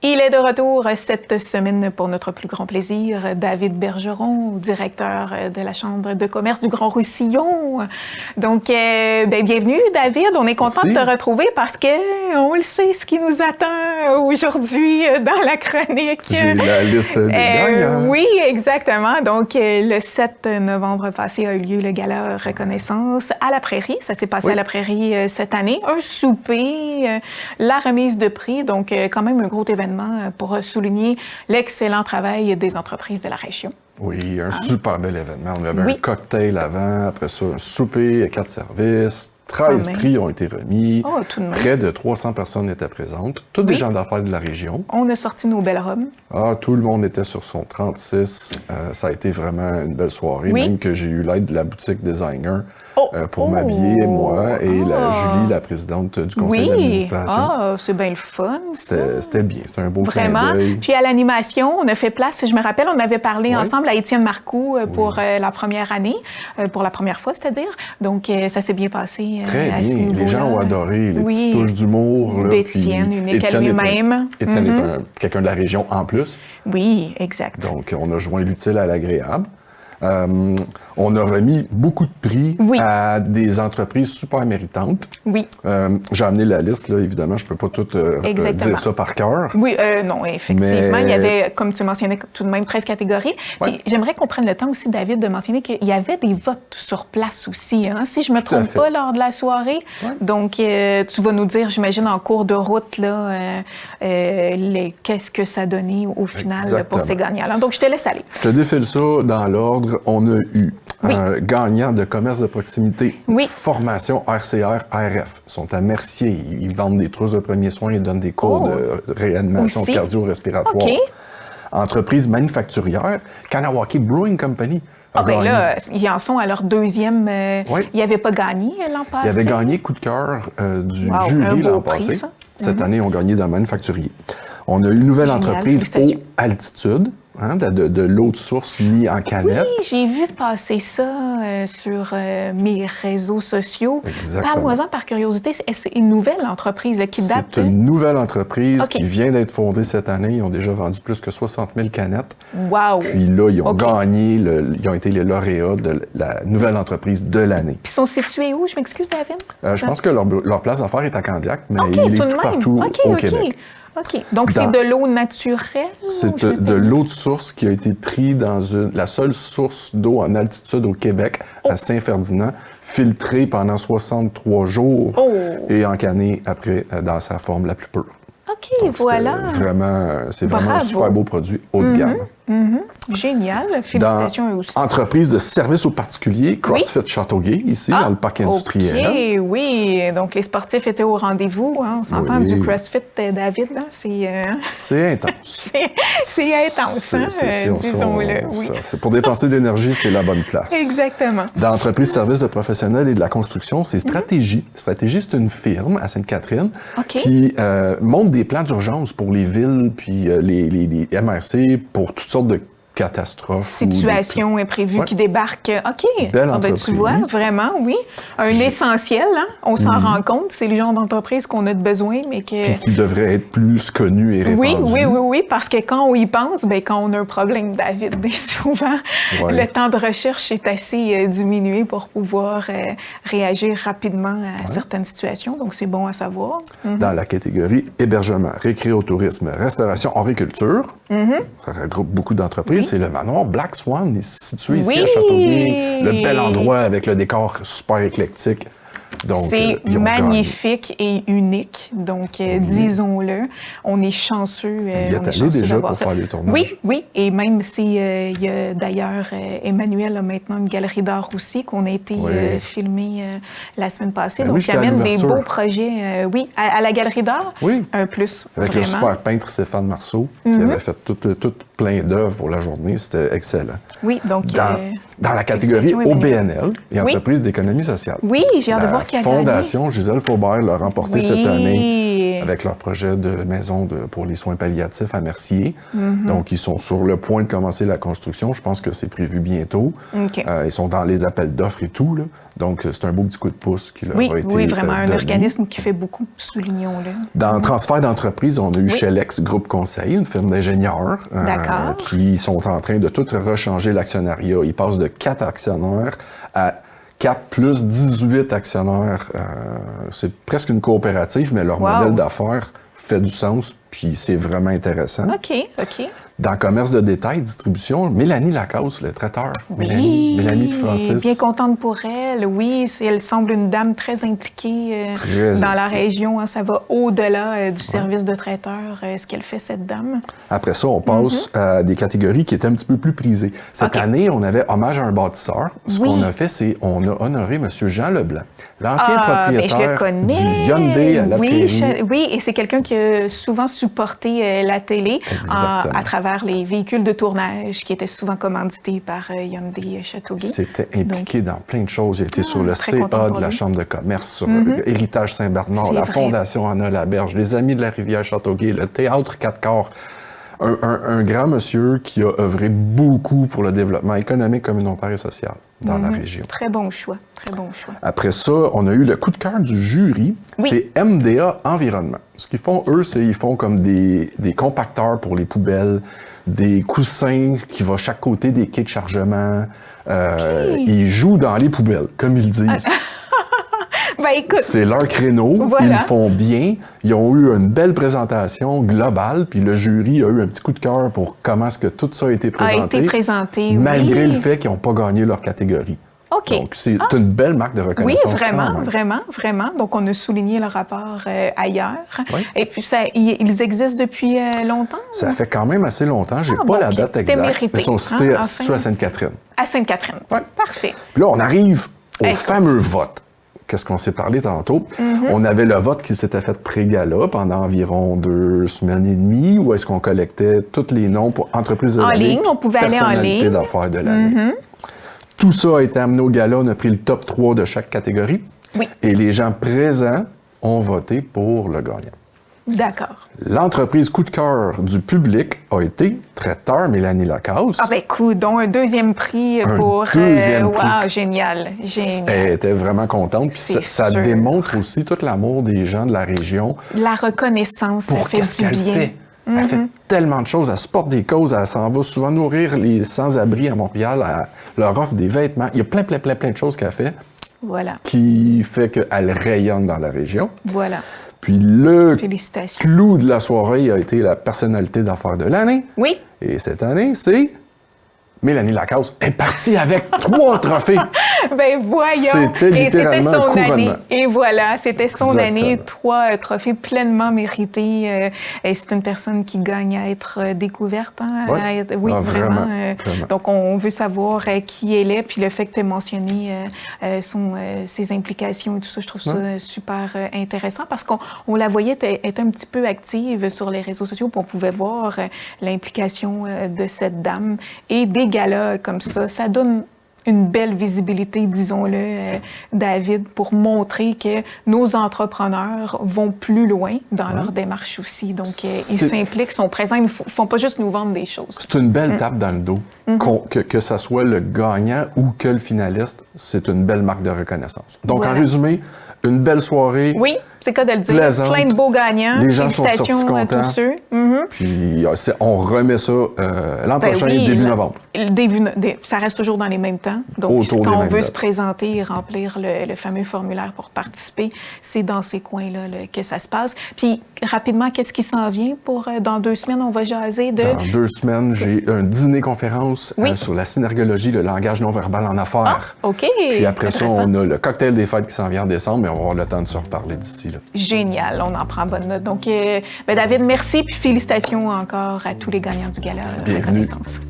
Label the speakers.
Speaker 1: Il est de retour cette semaine pour notre plus grand plaisir. David Bergeron, directeur de la Chambre de commerce du Grand Roussillon. Donc, bienvenue David. On est content de te retrouver parce qu'on le sait ce qui nous attend aujourd'hui dans la chronique.
Speaker 2: J'ai la liste des gagnants.
Speaker 1: Oui, exactement. Donc, le 7 novembre passé a eu lieu le gala reconnaissance à la Prairie. Ça s'est passé à la Prairie cette année. Un souper, la remise de prix. Donc, quand même un gros événement pour souligner l'excellent travail des entreprises de la région.
Speaker 2: Oui, un super bel événement. On avait un cocktail avant, après ça, un souper, 4 services, 13 prix ont été remis.
Speaker 1: Oh, tout de même.
Speaker 2: Près de 300 personnes étaient présentes, toutes des gens d'affaires de la région.
Speaker 1: On a sorti nos belles robes.
Speaker 2: Ah, tout le monde était sur son 36. Ça a été vraiment une belle soirée, même que j'ai eu l'aide de la boutique designer pour m'habiller, moi, et Julie, la présidente du conseil d'administration.
Speaker 1: Ah, c'est bien le fun, ça.
Speaker 2: C'était bien, c'était un beau
Speaker 1: Vraiment.
Speaker 2: clin d'œil.
Speaker 1: Puis à l'animation, on a fait place, je me rappelle, on avait parlé ensemble à Étienne Marcoux pour la première année, pour la première fois, c'est-à-dire. Donc, ça s'est bien passé
Speaker 2: Très
Speaker 1: à ce
Speaker 2: bien.
Speaker 1: niveau-là.
Speaker 2: Les gens ont adoré les petites touches d'humour.
Speaker 1: D'Étienne, unique à lui-même.
Speaker 2: Étienne est quelqu'un de la région en plus.
Speaker 1: Oui, exact.
Speaker 2: Donc, on a joint l'utile à l'agréable. On a remis beaucoup de prix à des entreprises super méritantes.
Speaker 1: Oui.
Speaker 2: J'ai amené la liste, là, évidemment, je ne peux pas tout dire ça par cœur.
Speaker 1: Oui, non, effectivement, il y avait, comme tu mentionnais, tout de même 13 catégories. Puis j'aimerais qu'on prenne le temps aussi, David, de mentionner qu'il y avait des votes sur place aussi, hein, si je ne me trompe pas, lors de la soirée. Donc, tu vas nous dire, j'imagine, en cours de route, là, qu'est-ce que ça donnait au final pour ces gagnants-là. Donc, je te laisse aller.
Speaker 2: Je te défile ça dans l'ordre. On a eu un gagnant de commerce de proximité, formation RCR-RF. Ils sont à Mercier. Ils vendent des trousses de premiers soins et donnent des cours de réanimation cardio-respiratoire. Entreprise manufacturière, Kanawaki Brewing Company.
Speaker 1: Là, ils en sont à leur deuxième... Ils n'avaient pas gagné l'an passé?
Speaker 2: Ils avaient gagné coup de cœur du jury l'an passé. Cette année, ils ont gagné dans le manufacturier. On a eu une nouvelle entreprise Eau Altitude, de l'eau de source mise en canette.
Speaker 1: Oui, j'ai vu passer ça sur mes réseaux sociaux.
Speaker 2: Exactement.
Speaker 1: Parle-moi-en par curiosité, c'est une nouvelle entreprise qui date...
Speaker 2: C'est une nouvelle entreprise qui vient d'être fondée cette année. Ils ont déjà vendu plus que 60 000 canettes.
Speaker 1: Wow!
Speaker 2: Puis là, ils ont gagné, ils ont été les lauréats de la nouvelle entreprise de l'année.
Speaker 1: Puis ils sont situés où? Je m'excuse, David?
Speaker 2: Je pense que leur place d'affaires est à Candiac, mais ils livrent tout partout au Québec.
Speaker 1: OK. Donc, c'est de l'eau naturelle?
Speaker 2: C'est de l'eau de source qui a été prise dans la seule source d'eau en altitude au Québec, à Saint-Ferdinand, filtrée pendant 63 jours et encannée après dans sa forme la plus pure.
Speaker 1: OK,
Speaker 2: donc,
Speaker 1: voilà.
Speaker 2: C'est vraiment un super beau produit haut de gamme.
Speaker 1: Génial. Félicitations eux aussi.
Speaker 2: Entreprise de services aux particuliers, CrossFit Châteauguay, ici, dans le parc industriel.
Speaker 1: OK, oui. Donc, les sportifs étaient au rendez-vous. Hein. On s'entend du CrossFit, David. Hein?
Speaker 2: C'est intense.
Speaker 1: c'est intense, disons-le.
Speaker 2: C'est pour dépenser de l'énergie, c'est la bonne place.
Speaker 1: Exactement.
Speaker 2: Dans l'entreprise services de professionnels et de la construction, c'est Stratégie. Stratégie, c'est une firme à Sainte-Catherine qui monte des plans d'urgence pour les villes, puis les MRC, pour toutes sortes de catastrophes.
Speaker 1: Situation imprévue qui débarque. OK.
Speaker 2: Belle entreprise.
Speaker 1: Tu vois, vraiment, oui. Un essentiel, hein? On s'en rend compte. C'est le genre d'entreprise qu'on a de besoin, mais que...
Speaker 2: Puis qui devrait être plus connu et répandu.
Speaker 1: Oui, parce que quand on y pense, quand on a un problème, David, souvent, le temps de recherche est assez diminué pour pouvoir réagir rapidement à certaines situations. Donc, c'est bon à savoir.
Speaker 2: Dans la catégorie hébergement, récréotourisme, restauration, horticulture, ça regroupe beaucoup d'entreprises. C'est le manoir Black Swan, situé ici à Châteauguay. Le bel endroit avec le décor super éclectique.
Speaker 1: C'est magnifique et unique. Donc, disons-le, on est chanceux.
Speaker 2: Il est allé déjà pour faire les tournages.
Speaker 1: Oui. Et même il y a d'ailleurs, Emmanuel a maintenant une galerie d'art aussi qu'on a été filmé la semaine passée. Donc, il amène des beaux projets, à la galerie d'art.
Speaker 2: Oui.
Speaker 1: Un plus,
Speaker 2: avec
Speaker 1: vraiment.
Speaker 2: Le super peintre Stéphane Marceau, qui avait fait tout plein d'œuvres pour la journée. C'était excellent.
Speaker 1: Oui, donc...
Speaker 2: Dans la catégorie OBNL et entreprise d'économie sociale.
Speaker 1: Oui, j'ai hâte de voir qui a gagné.
Speaker 2: Fondation Gisèle Faubert l'a remporté cette année. avec leur projet de maison pour les soins palliatifs à Mercier. Donc, ils sont sur le point de commencer la construction. Je pense que c'est prévu bientôt. Ils sont dans les appels d'offres et tout, là. Donc, c'est un beau petit coup de pouce qui leur a été
Speaker 1: Oui, vraiment, un
Speaker 2: donné.
Speaker 1: organisme qui fait beaucoup, soulignons-le.
Speaker 2: Dans le transfert d'entreprise, on a eu Chelex Groupe Conseil, une firme d'ingénieurs qui sont en train de tout rechanger l'actionnariat. Ils passent de 4 actionnaires à 4 plus 18 actionnaires. C'est presque une coopérative, mais leur modèle d'affaires fait du sens, puis c'est vraiment intéressant.
Speaker 1: OK.
Speaker 2: Dans le commerce de détail, distribution, Mélanie Lacasse, le traiteur. Mélanie Francis.
Speaker 1: Bien contente pour elle. Oui, elle semble une dame très impliquée dans la région. Hein, ça va au-delà du service de traiteur, ce qu'elle fait, cette dame.
Speaker 2: Après ça, on passe à des catégories qui étaient un petit peu plus prisées. Cette année, on avait hommage à un bâtisseur. Ce qu'on a fait, c'est on a honoré M. Jean Leblanc, l'ancien propriétaire du Hyundai à la Prairie.
Speaker 1: Oui, et c'est quelqu'un qui a souvent supporté la télé à travers les véhicules de tournage qui étaient souvent commandités par Hyundai Châteauguay.
Speaker 2: C'était impliqué dans plein de choses. Il a été sur le CA de la Chambre de commerce, sur Héritage Saint-Bernard, la Fondation Anna Laberge, les Amis de la Rivière Châteauguay, le Théâtre 4 Corps. Un grand monsieur qui a œuvré beaucoup pour le développement économique, communautaire et social dans la région.
Speaker 1: Très bon choix, très bon choix.
Speaker 2: Après ça, on a eu le coup de cœur du jury, c'est MDA Environnement. Ce qu'ils font, eux, c'est ils font comme des compacteurs pour les poubelles, des coussins qui vont chaque côté des quais de chargement. Ils jouent dans les poubelles, comme ils disent. C'est leur créneau, ils le font bien. Ils ont eu une belle présentation globale, puis le jury a eu un petit coup de cœur pour comment est-ce que tout ça a été présenté, malgré le fait qu'ils n'ont pas gagné leur catégorie. Donc, c'est une belle marque de reconnaissance.
Speaker 1: Oui, vraiment. Donc, on a souligné le rapport ailleurs. Et puis, ils existent depuis longtemps?
Speaker 2: Ça fait quand même assez longtemps. Je n'ai pas la date exacte.
Speaker 1: Mérité.
Speaker 2: Ils sont situés à Sainte-Catherine.
Speaker 1: À Sainte-Catherine. Parfait.
Speaker 2: Puis là, on arrive au fameux vote. Qu'est-ce qu'on s'est parlé tantôt? On avait le vote qui s'était fait pré-gala pendant environ 2 semaines et demie, où est-ce qu'on collectait tous les noms pour entreprises de l'année.
Speaker 1: En ligne, on pouvait aller en ligne.
Speaker 2: Personnalité d'affaires de l'année. Tout ça a été amené au gala. On a pris le top 3 de chaque catégorie. Et les gens présents ont voté pour le gagnant.
Speaker 1: D'accord.
Speaker 2: L'entreprise coup de cœur du public a été Traiteur Mélanie Lacasse.
Speaker 1: Donc un deuxième prix pour...
Speaker 2: Deuxième prix.
Speaker 1: Wow, génial.
Speaker 2: Elle était vraiment contente. Puis ça démontre aussi tout l'amour des gens de la région.
Speaker 1: La reconnaissance,
Speaker 2: pour
Speaker 1: fait du bien.
Speaker 2: Elle fait tellement de choses. Elle supporte des causes. Elle s'en va souvent nourrir les sans-abri à Montréal. Elle leur offre des vêtements. Il y a plein de choses qu'elle fait. Qui fait qu'elle rayonne dans la région. Puis le clou de la soirée a été la personnalité d'affaires de l'année. Et cette année, c'est Mélanie Lacasse est partie avec 3 trophées.
Speaker 1: Ben voyons!
Speaker 2: C'était littéralement un couronnement.
Speaker 1: Et voilà, c'était son année. 3 trophées pleinement mérités. Et c'est une personne qui gagne à être découverte. Hein? Vraiment. Donc, on veut savoir qui elle est. Puis le fait que tu as mentionné ses implications et tout ça, je trouve ça super intéressant parce qu'on la voyait être un petit peu active sur les réseaux sociaux. Puis on pouvait voir l'implication de cette dame. Et des galas comme ça donne une belle visibilité, disons-le, David, pour montrer que nos entrepreneurs vont plus loin dans leur démarche aussi. Donc, ils s'impliquent, sont présents, ils ne font pas juste nous vendre des choses.
Speaker 2: C'est une belle tape dans le dos. Que ça soit le gagnant ou que le finaliste, c'est une belle marque de reconnaissance. Donc, en résumé, une belle soirée.
Speaker 1: Oui, c'est le cas de le dire.
Speaker 2: Plaisante.
Speaker 1: Plein de beaux gagnants.
Speaker 2: Les gens sont sortis contents.
Speaker 1: À tous ceux.
Speaker 2: Puis on remet ça l'an prochain, début novembre.
Speaker 1: Ça reste toujours dans les mêmes temps. Donc, quand on veut se présenter et remplir le fameux formulaire pour participer, c'est dans ces coins-là que ça se passe. Puis, rapidement, qu'est-ce qui s'en vient pour dans 2 semaines? On va jaser de...
Speaker 2: Dans 2 semaines, j'ai un dîner-conférence sur la synergologie, le langage non-verbal en affaires.
Speaker 1: OK.
Speaker 2: Puis après ça, on a le cocktail des fêtes qui s'en vient en décembre, mais on va avoir le temps de se reparler d'ici là.
Speaker 1: Génial, on en prend bonne note. Donc, David, merci, puis félicitations encore à tous les gagnants du gala.
Speaker 2: Bienvenue.
Speaker 1: Reconnaissance.